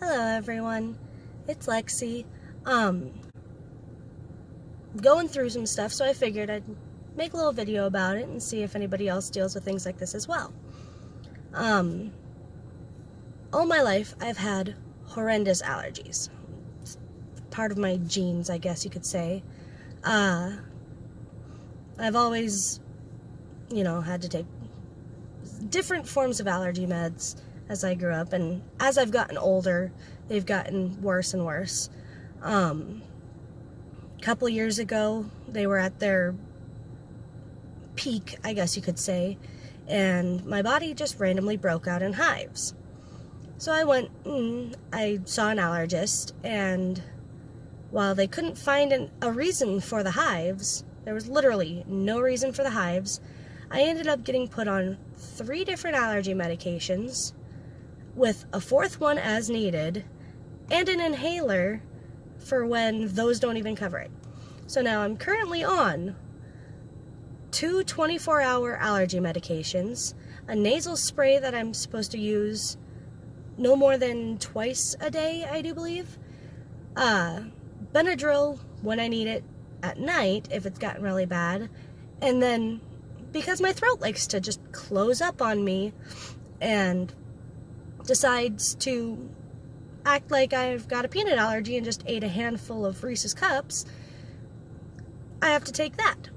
Hello everyone, it's Lexi. Going through some stuff, so I figured I'd make a little video about it and see if anybody else deals with things like this as well. All my life I've had horrendous allergies. It's part of my genes, I guess you could say. I've always, had to take different forms of allergy meds as I grew up, and as I've gotten older, they've gotten worse and worse. A couple years ago, they were at their peak, I guess you could say, and my body just randomly broke out in hives. So I went, I saw an allergist, and while they couldn't find a reason for the hives, there was literally no reason for the hives, I ended up getting put on 3 different allergy medications, with a 4th one as needed, and an inhaler for when those don't even cover it. So now I'm currently on 2 24-hour allergy medications, a nasal spray that I'm supposed to use no more than twice a day, I do believe, Benadryl when I need it at night if it's gotten really bad, and then because my throat likes to just close up on me and decides to act like I've got a peanut allergy and just ate a handful of Reese's Cups, I have to take that.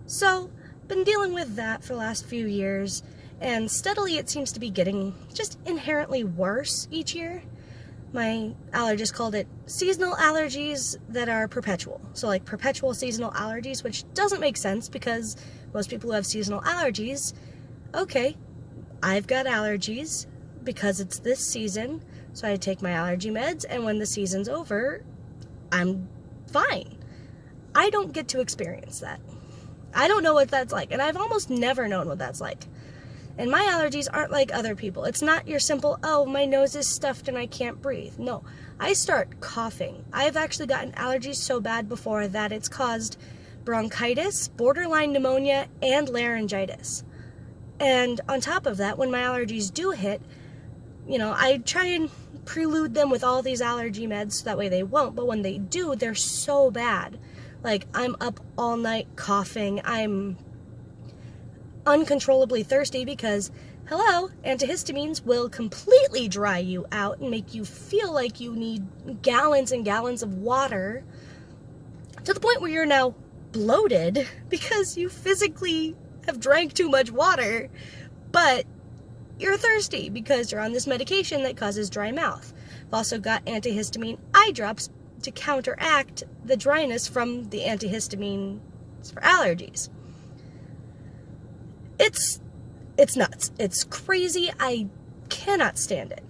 So, been dealing with that for the last few years, and steadily it seems to be getting just inherently worse each year. My allergist called it seasonal allergies that are perpetual. So like perpetual seasonal allergies, which doesn't make sense because most people who have seasonal allergies, okay, I've got allergies because it's this season, so I take my allergy meds, and when the season's over, I'm fine. I don't get to experience that. I don't know what that's like, and I've almost never known what that's like. And my allergies aren't like other people. It's not your simple, oh, my nose is stuffed and I can't breathe. No, I start coughing. I've actually gotten allergies so bad before that it's caused bronchitis, borderline pneumonia, and laryngitis. And on top of that, when my allergies do hit, I try and prelude them with all these allergy meds so that way they won't, but when they do, they're so bad. Like, I'm up all night coughing, I'm uncontrollably thirsty because, hello, antihistamines will completely dry you out and make you feel like you need gallons and gallons of water, to the point where you're now bloated because you physically have drank too much water, but you're thirsty because you're on this medication that causes dry mouth. I've also got antihistamine eye drops to counteract the dryness from the antihistamine for allergies. It's nuts. It's crazy. I cannot stand it.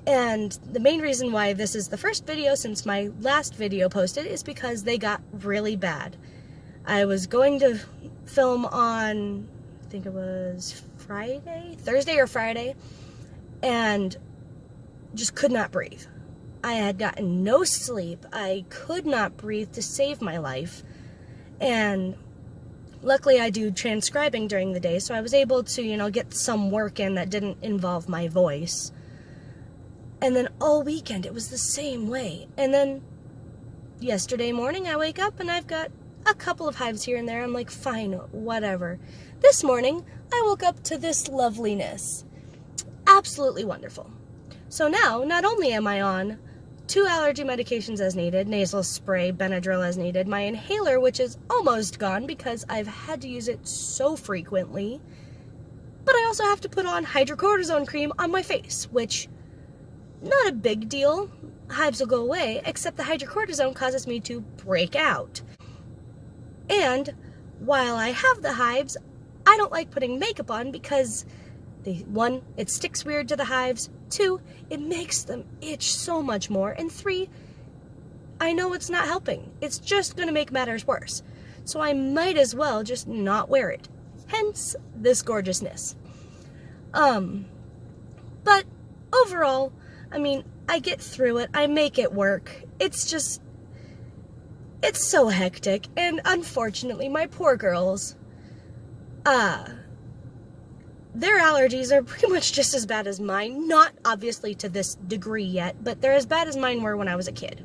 And the main reason why this is the first video since my last video posted is because they got really bad. I was going to film on, I think it was Thursday or Friday, and just could not breathe. I had gotten no sleep. I could not breathe to save my life. And luckily I do transcribing during the day, so I was able to, get some work in that didn't involve my voice. And then all weekend it was the same way. And then yesterday morning I wake up and I've got a couple of hives here and there. I'm like, fine, whatever. This morning I woke up to this loveliness. Absolutely wonderful. So now, not only am I on 2 allergy medications as needed, nasal spray, Benadryl as needed, my inhaler, which is almost gone because I've had to use it so frequently, but I also have to put on hydrocortisone cream on my face, which, not a big deal. Hives will go away, except the hydrocortisone causes me to break out. And while I have the hives, I don't like putting makeup on because 1, it sticks weird to the hives, 2, it makes them itch so much more, and 3, I know it's not helping. It's just going to make matters worse. So I might as well just not wear it. Hence, this gorgeousness. But overall, I get through it. I make it work. It's so hectic, and unfortunately, my poor girls, their allergies are pretty much just as bad as mine. Not obviously to this degree yet, but they're as bad as mine were when I was a kid.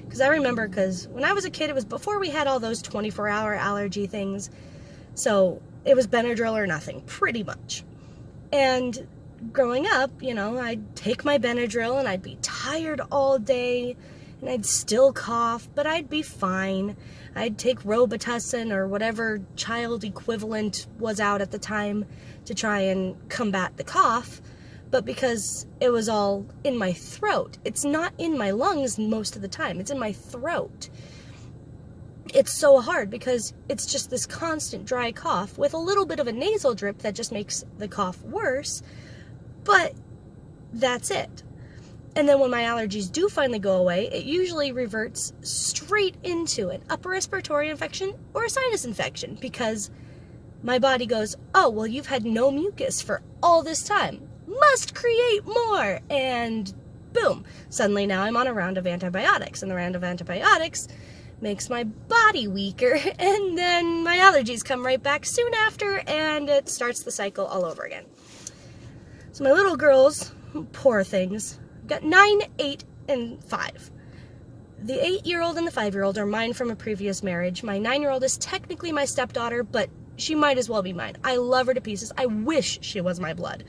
Because I remember, because when I was a kid, it was before we had all those 24-hour allergy things. So it was Benadryl or nothing, pretty much. And growing up, I'd take my Benadryl and I'd be tired all day and I'd still cough, but I'd be fine. I'd take Robitussin or whatever child equivalent was out at the time to try and combat the cough. But because it was all in my throat, it's not in my lungs most of the time, it's in my throat. It's so hard because it's just this constant dry cough with a little bit of a nasal drip that just makes the cough worse, but that's it. And then when my allergies do finally go away, it usually reverts straight into an upper respiratory infection or a sinus infection because my body goes, oh, well, you've had no mucus for all this time. Must create more. And boom, suddenly now I'm on a round of antibiotics, and the round of antibiotics makes my body weaker, and then my allergies come right back soon after, and it starts the cycle all over again. So my little girls, poor things, got 9, 8, and 5. The 8-year-old and the 5-year-old are mine from a previous marriage. My 9-year-old is technically my stepdaughter, but she might as well be mine. I love her to pieces. I wish she was my blood.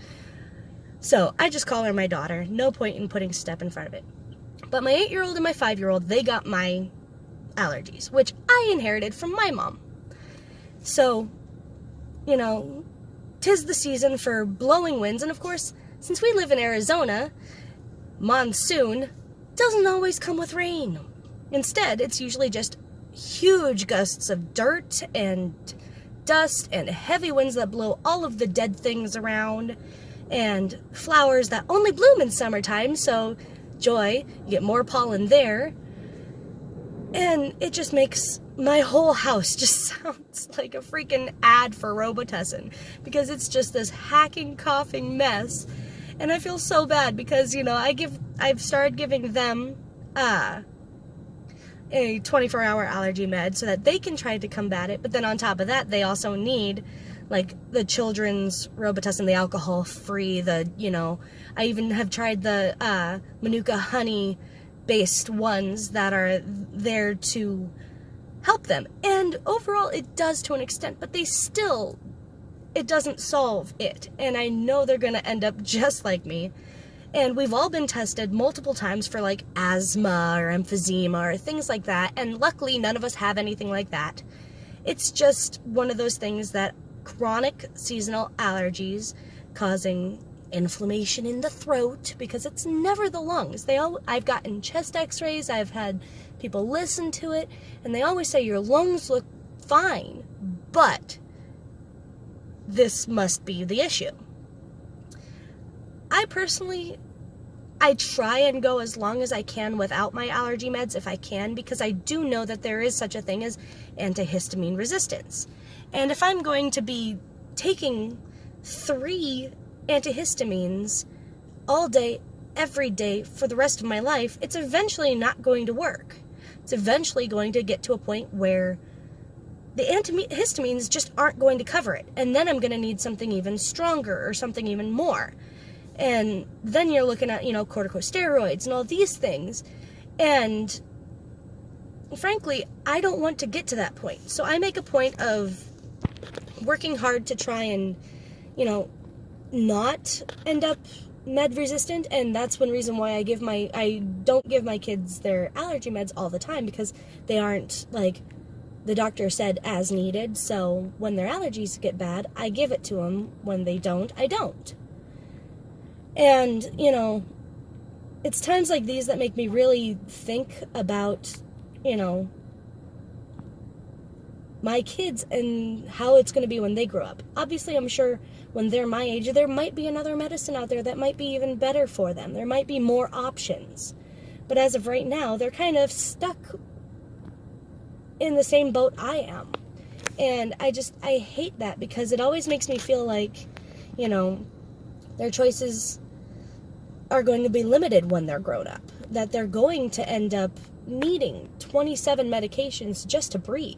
So I just call her my daughter. No point in putting step in front of it. But my 8-year-old and my 5-year-old, they got my allergies, which I inherited from my mom. So, 'tis the season for blowing winds, and of course, since we live in Arizona, monsoon doesn't always come with rain. Instead, it's usually just huge gusts of dirt and dust and heavy winds that blow all of the dead things around, and flowers that only bloom in summertime, so joy, you get more pollen there. And it just makes my whole house just sounds like a freaking ad for Robitussin, because it's just this hacking, coughing mess. And I feel so bad because, I've started giving them a 24-hour allergy med so that they can try to combat it. But then on top of that, they also need the children's Robitussin, the alcohol-free, I even have tried the Manuka honey based ones that are there to help them. And overall, it does to an extent, but it doesn't solve it. And I know they're going to end up just like me. And we've all been tested multiple times for asthma or emphysema or things like that. And luckily, none of us have anything like that. It's just one of those things that chronic seasonal allergies causing inflammation in the throat, because it's never the lungs. I've gotten chest x-rays, I've had people listen to it, and they always say your lungs look fine, but this must be the issue. I try and go as long as I can without my allergy meds if I can, because I do know that there is such a thing as antihistamine resistance. And if I'm going to be taking 3 antihistamines all day, every day, for the rest of my life, it's eventually not going to work. It's eventually going to get to a point where the antihistamines just aren't going to cover it. And then I'm going to need something even stronger or something even more. And then you're looking at, corticosteroids and all these things. And frankly, I don't want to get to that point. So I make a point of working hard to try and, not end up med resistant. And that's one reason why I don't give my kids their allergy meds all the time, because they aren't, the doctor said, as needed. So when their allergies get bad, I give it to them. When they don't, I don't. And, it's times like these that make me really think about, my kids and how it's going to be when they grow up. Obviously, I'm sure when they're my age, there might be another medicine out there that might be even better for them. There might be more options. But as of right now, they're kind of stuck in the same boat I am. And I hate that, because it always makes me feel like, their choices are going to be limited when they're grown up. That they're going to end up needing 27 medications just to breathe.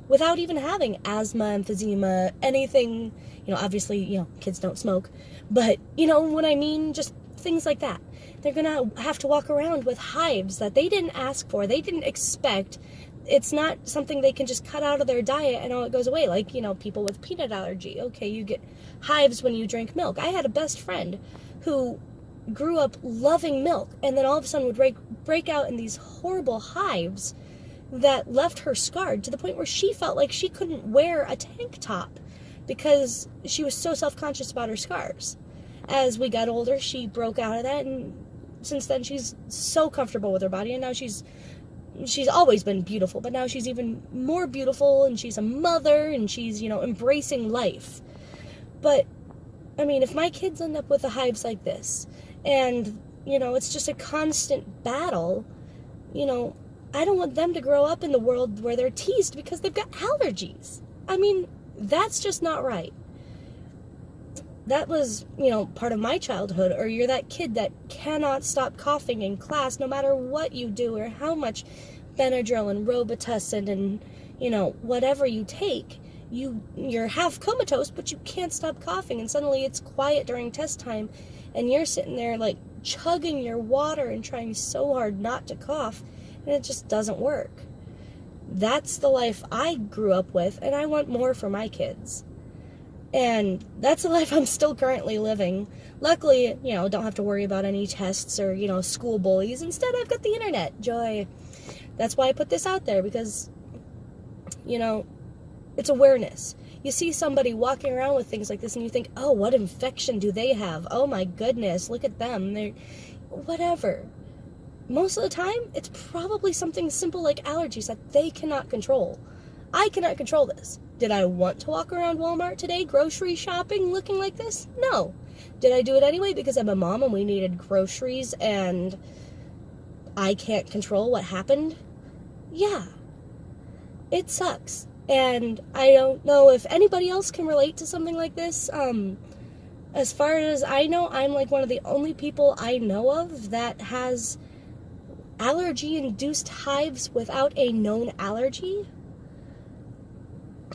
without even having asthma, emphysema, anything, obviously, kids don't smoke, but you know what I mean? Just things like that. They're going to have to walk around with hives that they didn't ask for, they didn't expect. It's not something they can just cut out of their diet and it goes away. Like, people with peanut allergy. Okay, you get hives when you drink milk. I had a best friend who grew up loving milk and then all of a sudden would break out in these horrible hives that left her scarred to the point where she felt like she couldn't wear a tank top because she was so self-conscious about her scars. As we got older, she broke out of that, and since then she's so comfortable with her body, and now she's always been beautiful, but now she's even more beautiful, and she's a mother, and she's, embracing life. But, I mean, if my kids end up with the hives like this, and, it's just a constant battle, I don't want them to grow up in the world where they're teased because they've got allergies. I mean, that's just not right. That was, part of my childhood, or you're that kid that cannot stop coughing in class no matter what you do or how much Benadryl and Robitussin and, whatever you take. You're half comatose, but you can't stop coughing, and suddenly it's quiet during test time, and you're sitting there, like, chugging your water and trying so hard not to cough, and it just doesn't work. That's the life I grew up with, and I want more for my kids. And that's the life I'm still currently living. Luckily, don't have to worry about any tests or, school bullies. Instead, I've got the internet. Joy. That's why I put this out there, because, it's awareness. You see somebody walking around with things like this and you think, oh, what infection do they have? Oh my goodness, look at them. They're whatever. Most of the time, it's probably something simple like allergies that they cannot control. I cannot control this. Did I want to walk around Walmart today, grocery shopping, looking like this? No. Did I do it anyway because I'm a mom and we needed groceries and I can't control what happened? Yeah. It sucks. And I don't know if anybody else can relate to something like this. As far as I know, I'm like one of the only people I know of that has allergy-induced hives without a known allergy,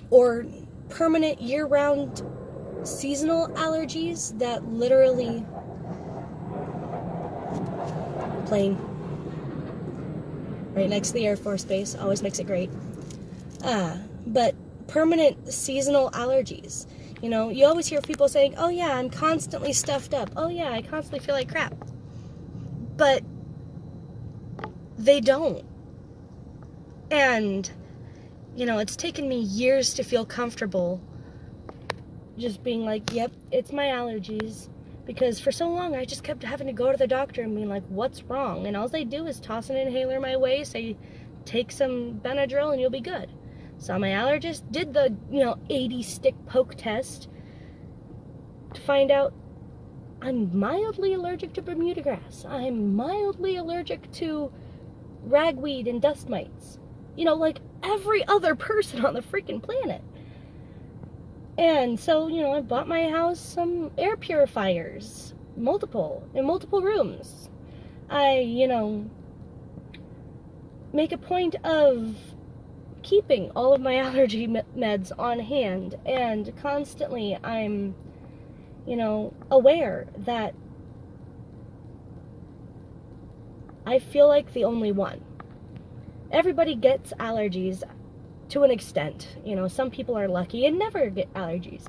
or permanent year-round seasonal allergies that literally... Plane. Right next to the Air Force Base. Always makes it great. But permanent seasonal allergies. You always hear people saying, oh yeah, I'm constantly stuffed up. Oh yeah, I constantly feel like crap. But they don't. And, it's taken me years to feel comfortable just being like, yep, it's my allergies. Because for so long, I just kept having to go to the doctor and being like, what's wrong? And all they do is toss an inhaler my way, say, take some Benadryl and you'll be good. Saw my allergist, did the, 80-stick poke test to find out I'm mildly allergic to Bermuda grass. I'm mildly allergic to ragweed and dust mites. Like every other person on the freaking planet. And so, I bought my house some air purifiers. In multiple rooms. I, make a point of keeping all of my allergy meds on hand. And constantly I'm, aware that I feel like the only one. Everybody gets allergies to an extent. Some people are lucky and never get allergies.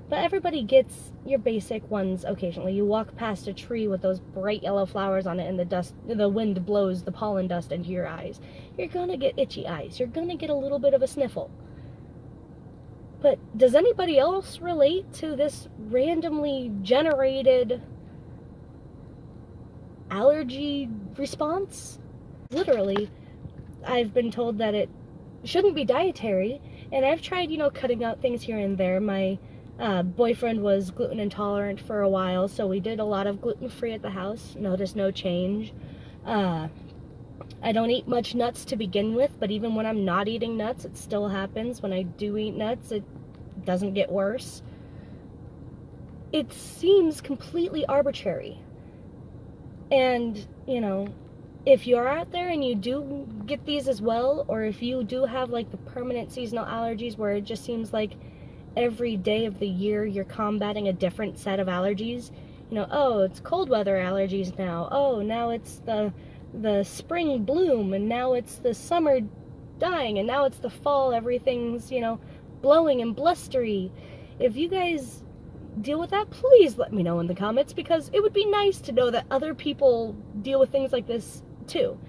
But everybody gets your basic ones occasionally. You walk past a tree with those bright yellow flowers on it and the wind blows the pollen dust into your eyes. You're gonna get itchy eyes. You're gonna get a little bit of a sniffle. But does anybody else relate to this randomly generated allergy response? Literally, I've been told that it shouldn't be dietary, and I've tried, cutting out things here and there. My boyfriend was gluten intolerant for a while, so we did a lot of gluten-free at the house. Noticed no change. I don't eat much nuts to begin with, but even when I'm not eating nuts, it still happens. When I do eat nuts, it doesn't get worse. It seems completely arbitrary. And, if you're out there and you do get these as well, or if you do have like the permanent seasonal allergies where it just seems like every day of the year you're combating a different set of allergies, you know, oh, it's cold weather allergies now, oh, now it's the spring bloom, and now it's the summer dying, and now it's the fall, everything's, you know, blowing and blustery. If you guys deal with that, please let me know in the comments, because it would be nice to know that other people deal with things like this too.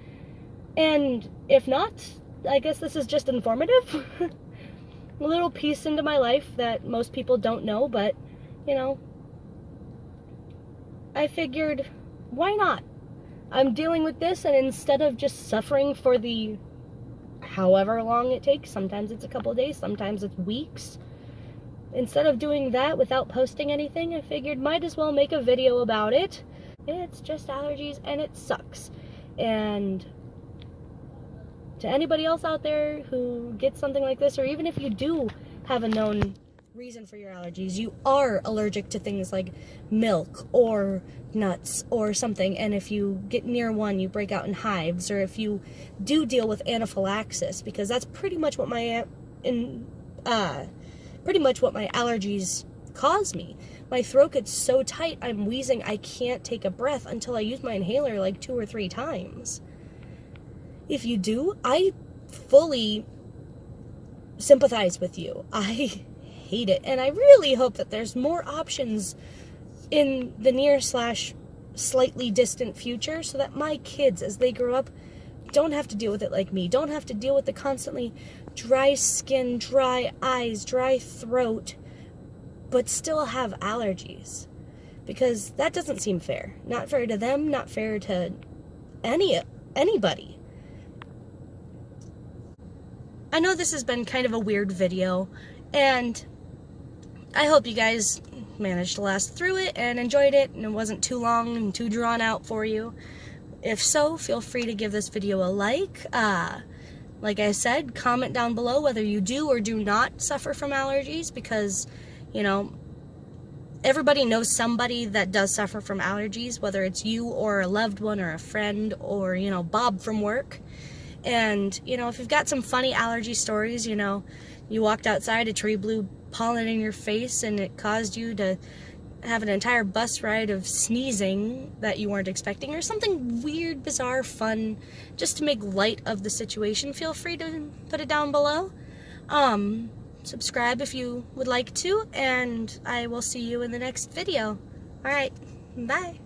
And if not, I guess this is just informative. A little piece into my life that most people don't know, but, you know, I figured, why not? I'm dealing with this, and instead of just suffering for the however long it takes, sometimes it's a couple days, sometimes it's weeks, instead of doing that without posting anything, I figured might as well make a video about it. It's just allergies, and it sucks. And to anybody else out there who gets something like this, or even if you do have a known reason for your allergies, you are allergic to things like milk or nuts or something, and if you get near one, you break out in hives, or if you do deal with anaphylaxis, because that's pretty much what my allergies cause me. My throat gets so tight, I'm wheezing, I can't take a breath until I use my inhaler like 2 or 3 times. If you do, I fully sympathize with you. I hate it, and I really hope that there's more options in the near/slightly distant future, so that my kids, as they grow up, don't have to deal with it like me, don't have to deal with the constantly dry skin, dry eyes, dry throat, but still have allergies. Because that doesn't seem fair. Not fair to them, not fair to anybody. I know this has been kind of a weird video, and I hope you guys managed to last through it and enjoyed it, and it wasn't too long and too drawn out for you. If so, feel free to give this video a like. Like I said, comment down below whether you do or do not suffer from allergies, because, you know, everybody knows somebody that does suffer from allergies, whether it's you or a loved one or a friend or, you know, Bob from work. And, you know, if you've got some funny allergy stories, you know, you walked outside, a tree blew pollen in your face, and it caused you to have an entire bus ride of sneezing that you weren't expecting, or something weird, bizarre, fun, just to make light of the situation, feel free to put it down below. Subscribe if you would like to, and I will see you in the next video. Alright, bye.